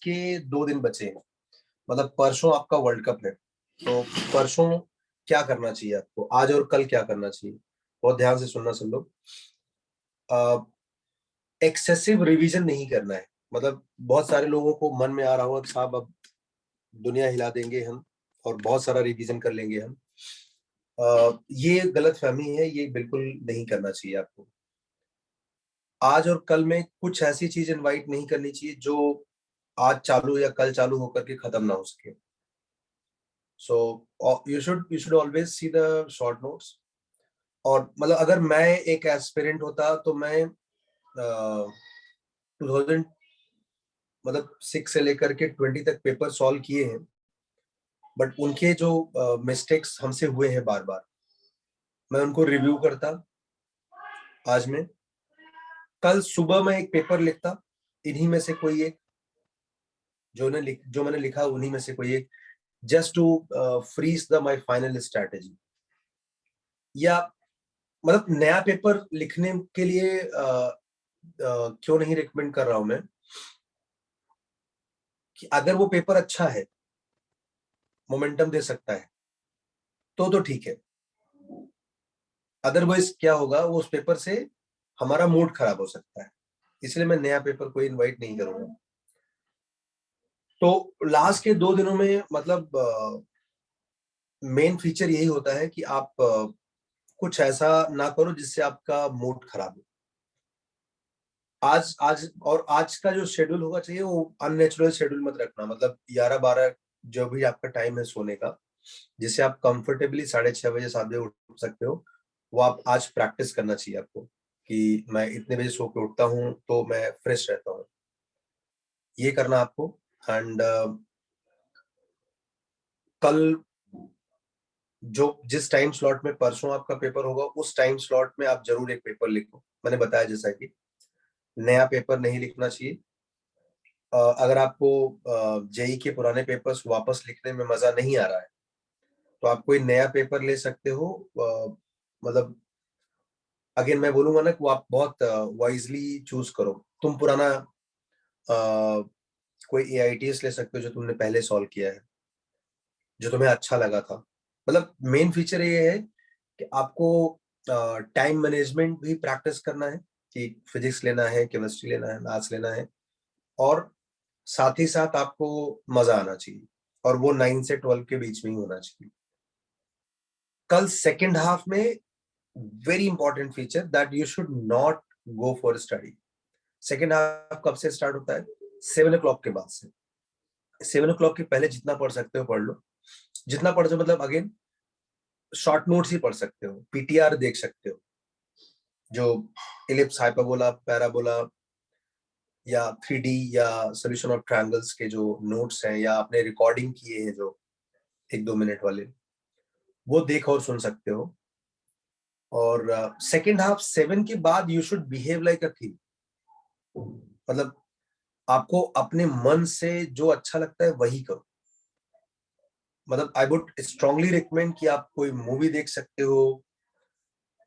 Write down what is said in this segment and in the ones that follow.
के 2 दिन बचे हैं, मतलब परसों आपका वर्ल्ड कप है, तो परसों क्या करना चाहिए आपको, आज और कल क्या करना चाहिए? बहुत ध्यान से सुनना सब लोग। एक्सेसिव रिवीजन नहीं करना है। मतलब बहुत सारे लोगों को मन में आ रहा होगा कि साहब अब दुनिया हिला देंगे हम और बहुत सारा रिवीजन कर लेंगे हम। ये गलत फहमी है, ये बिल्कुल नहीं करना चाहिए आपको। आज और कल में कुछ ऐसी चीज इनवाइट नहीं करनी चाहिए जो आज चालू या कल चालू होकर के खत्म ना हो सके। So you should always see the short notes. और मतलब अगर मैं एक एस्पिरेंट होता तो मैं 2000 मतलब 6 से लेकर के 20 तक पेपर सॉल्व किए हैं, बट उनके जो मिस्टेक्स हमसे हुए हैं बार बार, मैं उनको रिव्यू करता आज में। कल सुबह मैं एक पेपर लिखता, इन्हीं में से कोई एक जो मैंने लिखा उन्हीं में से कोई एक, just to freeze the my final strategy. या मतलब नया पेपर लिखने के लिए क्यों नहीं रिकमेंड कर रहा हूं मैं, कि अगर वो पेपर अच्छा है, मोमेंटम दे सकता है, तो ठीक है। अदरवाइज क्या होगा, वो उस पेपर से हमारा मूड खराब हो सकता है, इसलिए मैं नया पेपर कोई इनवाइट नहीं करूंगा। तो लास्ट के 2 दिनों में मतलब मेन फीचर यही होता है कि आप कुछ ऐसा ना करो जिससे आपका मूड खराब हो। आज आज और आज का जो शेड्यूल होगा चाहिए वो अननेचुरल शेड्यूल मत रखना। मतलब 11-12 जो भी आपका टाइम है सोने का, जिससे आप कंफर्टेबली 6:30 बजे 7 बजे उठ सकते हो, वो आप आज प्रैक्टिस करना चाहिए आपको, कि मैं इतने बजे सो के उठता हूँ तो मैं फ्रेश रहता हूँ। ये करना आपको। एंड कल जो जिस टाइम स्लॉट में परसों आपका पेपर होगा, उस टाइम स्लॉट में आप जरूर एक पेपर लिखो। मैंने बताया जैसा कि नया पेपर नहीं लिखना चाहिए। अगर आपको जेई के पुराने पेपर्स वापस लिखने में मजा नहीं आ रहा है, तो आप कोई नया पेपर ले सकते हो। मतलब अगेन मैं बोलूंगा ना कि वो आप बहुत वाइजली चूज करो। तुम पुराना कोई एआईटीएस ले सकते हो जो तुमने पहले सॉल्व किया है, जो तुम्हें अच्छा लगा था। मतलब मेन फीचर ये है कि आपको टाइम मैनेजमेंट भी प्रैक्टिस करना है, कि फिजिक्स लेना है, केमिस्ट्री लेना है, मैथ्स लेना है, और साथ ही साथ आपको मजा आना चाहिए, और वो 9 से 12 के बीच में ही होना चाहिए। कल सेकेंड हाफ में very important feature that you should not go for study. Second half कब से स्टार्ट होता है? 7 o'clock के बाद से। 7 o'clock के पहले जितना पढ़ सकते हो पढ़ लो। जितना पढ़ सो मतलब अगेन शॉर्ट नोट्स ही पढ़ सकते हो, पीटीआर देख सकते हो, जो इलिप्स, हाइपरबोला, पैराबोला, या 3D या सोल्यूशन ऑफ ट्रायंगल्स के जो नोट्स हैं, या आपने रिकॉर्डिंग किए हैं जो 1-2 मिनट वाले, वो देख और सुन सकते हो। और सेकेंड हाफ 7 के बाद you should behave like a kid. मतलब आपको अपने मन से जो अच्छा लगता है वही करो। मतलब आई वुड स्ट्रांगली रिकमेंड कि आप कोई मूवी देख सकते हो,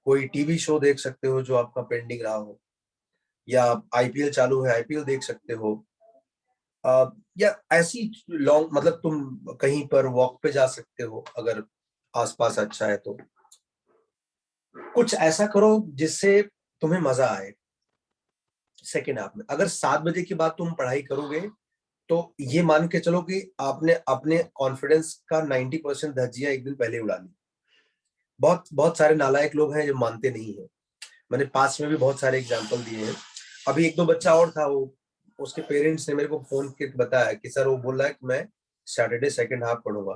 कोई टीवी शो देख सकते हो जो आपका पेंडिंग रहा हो, या आईपीएल चालू है, आईपीएल देख सकते हो। या ऐसी लॉन्ग, मतलब तुम कहीं पर वॉक पे जा सकते हो अगर आसपास अच्छा है तो। कुछ ऐसा करो जिससे तुम्हें मजा आए। सेकेंड हाफ में अगर 7 बजे के बाद तुम पढ़ाई करोगे, तो ये मान के चलो कि आपने अपने कॉन्फिडेंस का 90% धज्जियां एक दिन पहले उड़ा ली। बहुत बहुत सारे नालायक लोग हैं जो मानते नहीं है। मैंने पास में भी बहुत सारे एग्जाम्पल दिए हैं। अभी एक दो बच्चा और था, वो उसके पेरेंट्स ने मेरे को फोन करके बताया कि सर वो बोल रहा है कि मैं सैटरडे सेकेंड हाफ पढ़ूंगा,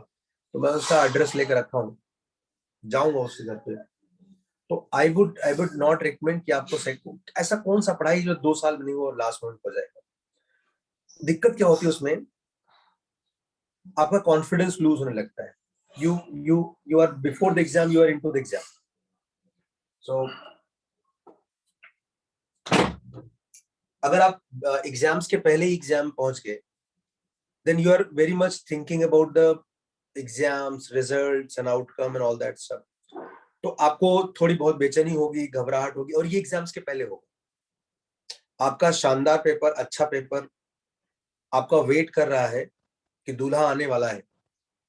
तो मैं उसका एड्रेस लेकर रखा हूँ, जाऊंगा उसके घर पे। तो आई वुड नॉट रिकमेंड कि आपको ऐसा कौन सा पढ़ाई जो 2 साल में नहीं हो और लास्ट मोमेंट हो जाएगा। दिक्कत क्या होती है उसमें, आपका कॉन्फिडेंस लूज होने लगता है। You you you are before the exam, you are into the exam. So अगर आप एग्जाम्स के पहले ही एग्जाम पहुंच गए, then you are very much thinking about the exams, results and outcome and all that stuff. तो आपको थोड़ी बहुत बेचैनी होगी, घबराहट होगी, और ये एग्जाम्स के पहले होगा। आपका शानदार पेपर, अच्छा पेपर आपका वेट कर रहा है कि दूल्हा आने वाला है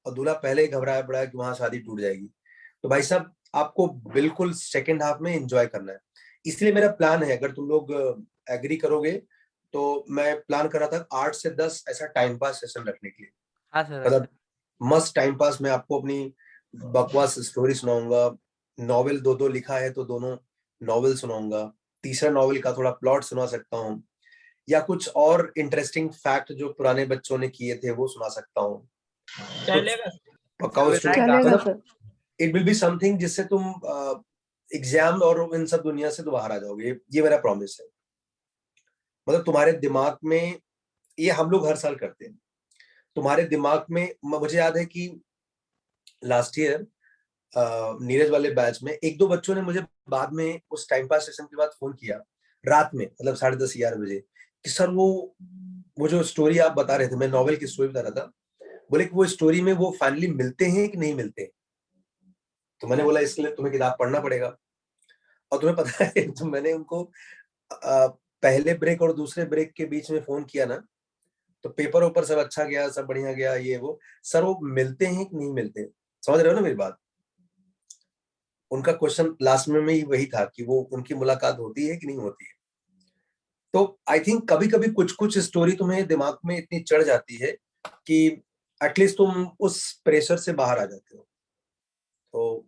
और दूल्हा पहले ही घबराया पड़ा है कि वहां शादी टूट जाएगी, तो भाई साहब आपको बिल्कुल सेकेंड हाफ में एंजॉय करना है। इसलिए मेरा प्लान है, अगर तुम लोग एग्री करोगे तो मैं प्लान कर रहा था 8 से 10 ऐसा टाइम पास सेशन रखने के लिए। हाँ सर, मतलब मस्त टाइम पास, मैं आपको अपनी बकवास स्टोरी सुनाऊंगा। नॉवेल दो दो लिखा है तो दोनों नॉवेल सुनाऊंगा, तीसरा नॉवेल का थोड़ा प्लॉट सुना सकता हूँ, या कुछ और इंटरेस्टिंग फैक्ट जो पुराने बच्चों ने किए थे वो सुना सकता हूँ। चलेगा पक्का स्टोरी, चलेगा मतलब sir. It will be something जिससे तुम एग्जाम और इन सब दुनिया से तो बाहर आ जाओगे, ये मेरा प्रॉमिस है। मतलब तुम्हारे दिमाग में, ये हम लोग हर साल करते हैं, तुम्हारे दिमाग में, मुझे याद है कि लास्ट ईयर नीरज वाले बैच में एक दो बच्चों ने मुझे बाद में उस टाइम पास सेशन के बाद फोन किया रात में, मतलब 10:30 11 बजे, कि सर वो जो स्टोरी आप बता रहे थे, मैं नॉवेल की स्टोरी बता रहा था, बोले कि वो स्टोरी में वो फाइनली मिलते हैं कि नहीं मिलते। तो मैंने बोला इसके लिए तुम्हें किताब पढ़ना पड़ेगा। और तुम्हें पता है तो मैंने उनको पहले ब्रेक और दूसरे ब्रेक के बीच में फोन किया ना, तो पेपर ऊपर सब अच्छा गया, सब बढ़िया गया, ये वो, सर वो मिलते हैं कि नहीं मिलते, समझ रहे हो ना मेरी बात। उनका क्वेश्चन लास्ट में ही वही था कि वो उनकी मुलाकात होती है कि नहीं होती है। तो आई थिंक कभी कभी कुछ कुछ स्टोरी तुम्हें दिमाग में इतनी चढ़ जाती है कि एटलीस्ट तुम उस प्रेशर से बाहर आ जाते हो। तो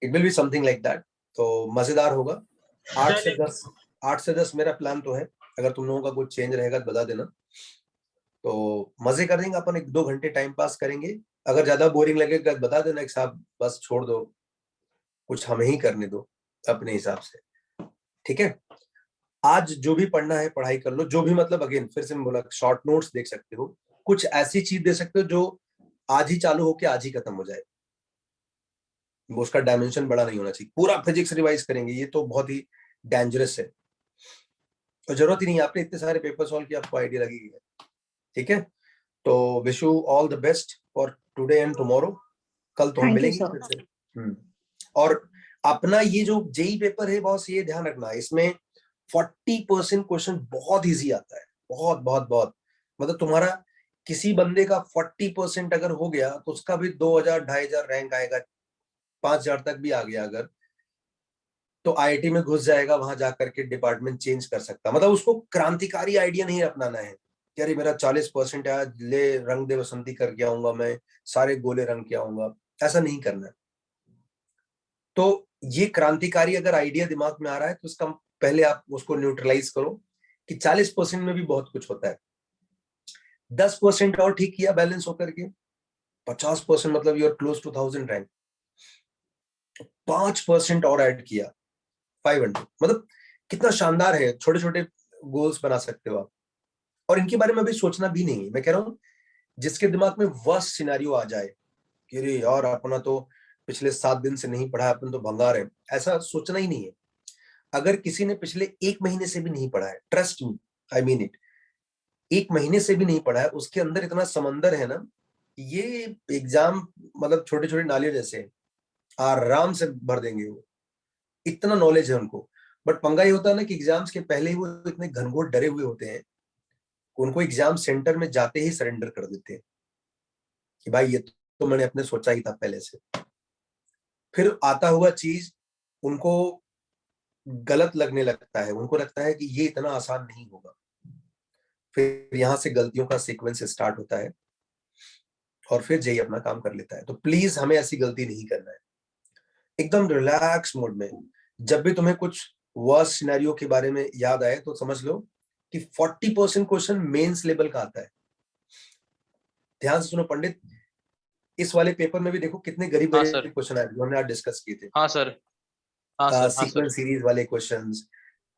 it will be something like that, तो मजेदार होगा। 8 से 10 मेरा प्लान तो है, अगर तुम लोगों का कुछ चेंज रहेगा तो बता देना। तो मजे कर देंगे अपन, 1-2 घंटे टाइम पास करेंगे। अगर ज्यादा बोरिंग लगेगा बता देना कि साहब बस छोड़ दो, कुछ हमें ही करने दो अपने हिसाब से, ठीक है। आज जो भी पढ़ना है पढ़ाई कर लो, जो भी, मतलब अगेन फिर से मैं बोला, शॉर्ट नोट्स देख सकते हो, कुछ ऐसी चीज दे सकते हो जो आज ही चालू होके आज ही खत्म हो जाए, उसका डायमेंशन बड़ा नहीं होना चाहिए। पूरा फिजिक्स रिवाइज करेंगे ये तो बहुत ही डेंजरस है, और जरूरत ही नहीं है, आपने इतने सारे पेपर सॉल्व किया, आपको आइडिया लगी है, ठीक है। तो wish you all the best for today and tomorrow. कल तो हम थैंक यू मिलेंगे सर। फिर से। और अपना ये जो जेई पेपर है बॉस, ये ध्यान रखना, इसमें 40% क्वेश्चन बहुत इजी आता है, बहुत बहुत बहुत। मतलब तुम्हारा किसी बंदे का 40% अगर हो गया तो उसका भी 2000-2500 रैंक आएगा, 5000 तक भी आ गया अगर, तो आईआईटी में घुस जाएगा, वहां जाकर के डिपार्टमेंट चेंज कर सकता। मतलब उसको क्रांतिकारी आइडिया नहीं अपनाना है कि अरे मेरा 40% है, आज ले रंग दे बसंती करके आऊंगा, मैं सारे गोले रंग के आऊंगा, ऐसा नहीं करना है। तो ये क्रांतिकारी अगर आइडिया दिमाग में आ रहा है तो उसका पहले आप उसको न्यूट्रलाइज करो कि 40% में भी बहुत कुछ होता है। 10% और ठीक किया बैलेंस होकर के, 50%, मतलब you are close to 1000 rank. 5% और ऐड किया, 500, मतलब कितना शानदार है। छोटे छोटे गोल्स बना सकते हो आप, और इनके बारे में अभी सोचना भी नहीं है। मैं कह रहा हूँ जिसके दिमाग में वर्स्ट सिनेरियो आ जाए कि अरे यार अपना तो पिछले 7 दिन से नहीं पढ़ा, अपन तो भंगार है, ऐसा सोचना ही नहीं है। अगर किसी ने पिछले 1 महीने से भी नहीं पढ़ा है, trust me, I mean it, 1 महीने से भी नहीं पढ़ा है, उसके अंदर इतना समंदर है ना, ये एग्जाम मतलब छोटे छोटे नालियों जैसे हैं, आराम से भर देंगे वो, इतना नॉलेज है उनको। बट पंगा ये होता है ना कि एग्जाम्स के पहले ही वो इतने घनघोर डरे हुए होते हैं, उनको एग्जाम सेंटर में जाते ही सरेंडर कर देते हैं कि भाई ये तो मैंने अपने सोचा ही था पहले से। फिर आता हुआ चीज उनको गलत लगने लगता है, उनको लगता है कि ये इतना आसान नहीं होगा। फिर यहाँ से गलतियों का सीक्वेंस स्टार्ट होता है, और फिर जय अपना काम कर लेता है। तो प्लीज हमें ऐसी गलती नहीं करना है, एकदम रिलैक्स मोड में। जब भी तुम्हें कुछ वर्स्ट सिनेरियो के बारे में याद आए तो समझ लो कि 40% क्वेश्चन मेंस लेवल का आता है। ध्यान से सुनो पंडित, इस वाले पेपर में भी देखो कितने गरीब हाँ गरीब सर, क्वेश्चन आए जो हमने आज डिस्कस किए थे। हाँ सर, हाँ सर, हाँ सर। सीक्वेंस सीरीज वाले क्वेश्चंस,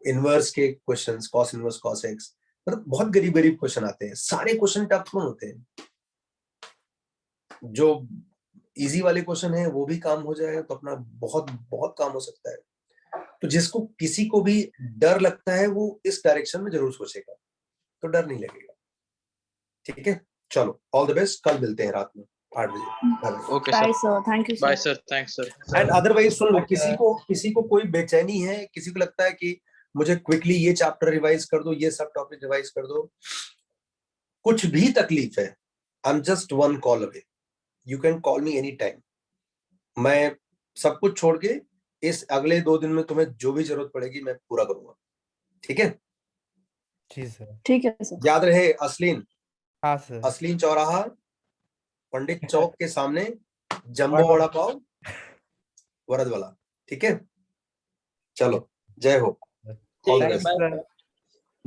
इनवर्स के questions, cos inverse cos x, मतलब बहुत गरीब गरीब क्वेश्चन आते हैं। सारे क्वेश्चन टफ नहीं होते हैं, जो इजी वाले क्वेश्चन है वो भी काम हो जाए तो अपना बहुत बहुत काम हो सकता है। तो जिसको किसी को भी डर लगता है वो इस डायरेक्शन में जरूर सोचेगा, तो डर नहीं लगेगा, ठीक है। चलो ऑल द बेस्ट, कल मिलते हैं रात में 8 बजे। Okay bye sir, sir, thank you bye sir. Sir, thanks sir. And otherwise सुन लो, किसी को कोई बेचैनी है, किसी को लगता है कि मुझे क्विकली ये चैप्टर रिवाइज कर दो, ये सब टॉपिक रिवाइज कर दो, कुछ भी तकलीफ है, I am just one call away, you can call me any time. मैं सब कुछ छोड़ के इस अगले 2 दिन में तुम्हें जो भी जरूरत पड़ेगी मैं पूरा करूंगा, ठीक है? जी सर। ठीक है सर। याद रहे असलीन, हाँ सर। असलीन चौराहा, पंडित चौक के सामने, जंबो वड़ा पाव, वरद वाला, ठीक है? चलो, जय हो। ऑल द ठीक है, बेस्ट। बाय।